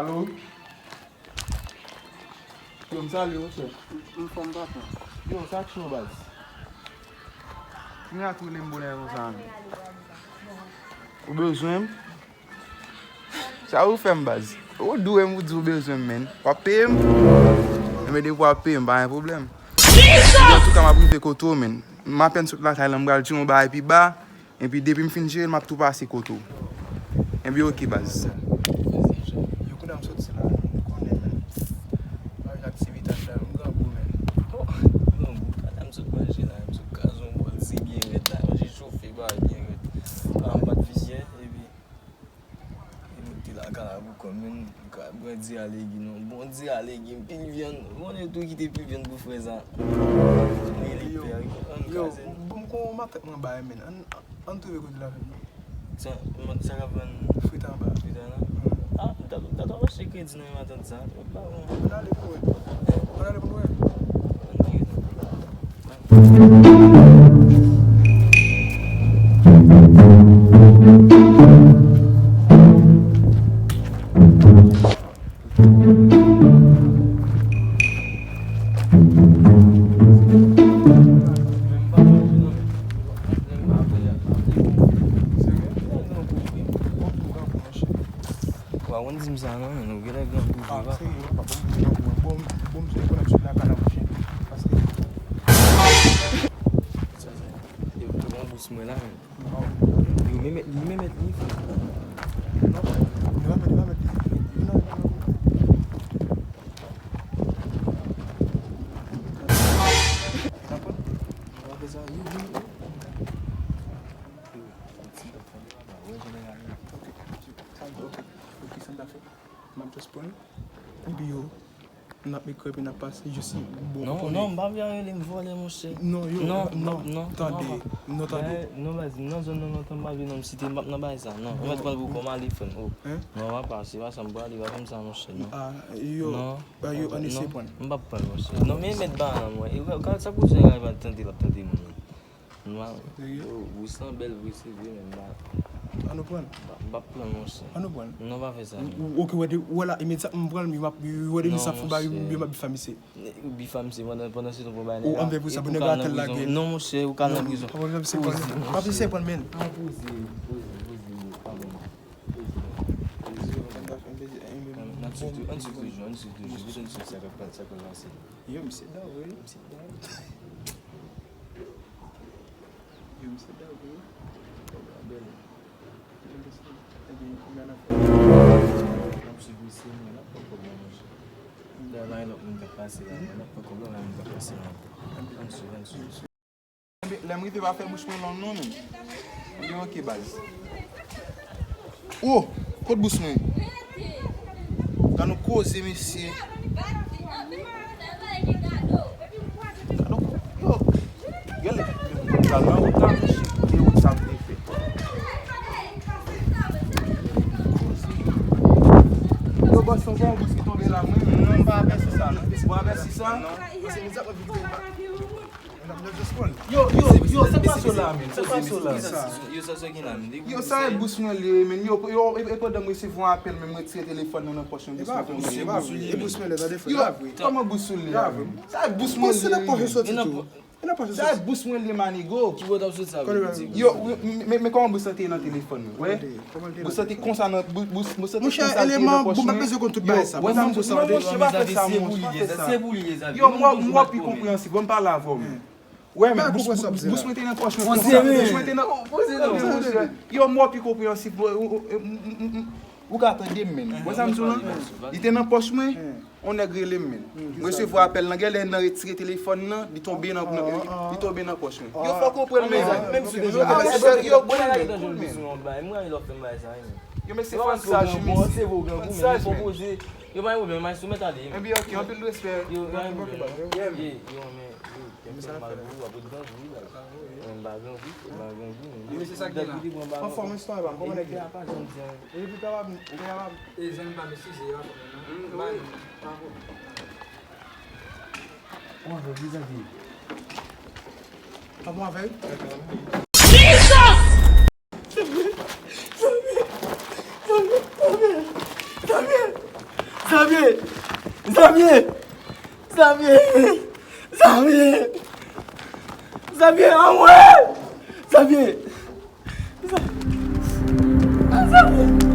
Allô? Yo, msali yo, sir. From that one. Yo, sa action baz. Mwen a tou lembo le yo san. Ou bezwen? Sa ou fem baz? Ou do em ou di ou bezwen men? Wapem? Eme de wapem, ba yon problem. Yo tou ka ma prive koto men. Ma pen sot la kailan mga alti yon ba epi ba. Epi depi m fin jel, ma tou pase koto. Epi ok baz. Yo kou dam sot se la. Konnen men. Ma yon aktivite a chan, mga bou men. I'm so manje la, I'm so kazon bol, si bien ret la, manje chofe ba bien ret. An bat visye, ebi ti la kalabou komen, bon di ale gi non, bon di ale gi, pil vyen, bon e tou kite pil vyen pou frezan. Yo, bon kon maket mwen baye men, an tou veko di la ven. Sa kapan Fritan ba. fritan la? Ah, dato wache kredi nan yon atan sa, ba bon. An ale pou we. An ale pou we. Wan di msa nan, nou gele gen pou Ah, se yon pa bom se kon ap sou la kan ap chen. Paske yo bon bous mwen la men. Yo me met ni fè. Not me crep in a pass, you see. Non, mba vya yon vole mon chè. Non, yo. Non. Tande. Non, tande. Non, vas-y, non, mba vya non site, mba nan bay sa, non. On va te prendre pour comment aller faire. Non, on va passer, va ça mba aller, va comme ça mon chè, non. Ah, yo. Non. Bah, yo, on essaie point. Mba prendre mon chè. Non, mais mettre ba nan moi. Quand ça pousse, il va tenter mon. Non. Vous sent belle, vous c'est bien même. On nous prend. Mba prendre mon chè. On nous prend. Non, va faire ça. Ok, voilà, immédiatement, on prend, il ça faut pas, il m'a bifamé. Bifam c'est pendant ce temps pour bailler. Ou on veut ça, on va gâter la gueule. Non, mon chè, ou calme prison. C'est pas. Pas c'est pas men. Yo, me sit down, oui. Sit down. Yo, me sit down, oui. La mwen te va fè bous mwen lan non men. Mwen yon ki baz. Oh, kote bous mwen. Kan nou koze mesye. Yo, gele. Kalman ou tan mesye. Yo ou sa mwen fè. Yo bas son bon bous ki tombe la mwen. Non, ba apersi sa non. Ba apersi sa? Non. Ase mwen zak mwen vidyo ba. Yo, c'est pas cela, man. C'est pas cela. Yo ça qui n'a mis. Yo ça est bous moi les men. Yo et pas de me recevoir un appel même retirer téléphone dans poche. C'est pas et bous moi les adé. Yo, comment bous les? Ça est bous moi. C'est la poche sorti tout. Il a pas ça est bous moi les manigo. Qui va dans ça? Yo, mais comment vous sentez dans téléphone? Ouais. Vous sentez concernant bous sentez mon cher élément pour ma besoin contre tout ça. Ouais, ça me ça. C'est vous les amis. Yo moi plus compréhensible. On parle avant. Ouais, mais bous mettez dans poche. Yo moi plus compréhensible. Ou attendez men. Vous ça me dit il était dans poche moi. On a grillé men. Recevoir appel nan gèl nan retirer téléphone nan, il tomber dans poche moi. Yo faut comprendre mes amis. Même si yo bon moi il a fait mal ça. Yo mais c'est ça c'est vos gars vous mais proposer. Yo pas problème mais soumettre aller. Eh bien OK, on peut le respect. Yo mais ça mal vous après dedans oui là. Un bagan oui. Mais c'est ça qui est là. En forme histoire va comment est que pas comme ça. Et puis t'as les amis pas monsieur c'est là. On va vis-à-vis. Ah bon avec en vrai! Xavier! Xavier!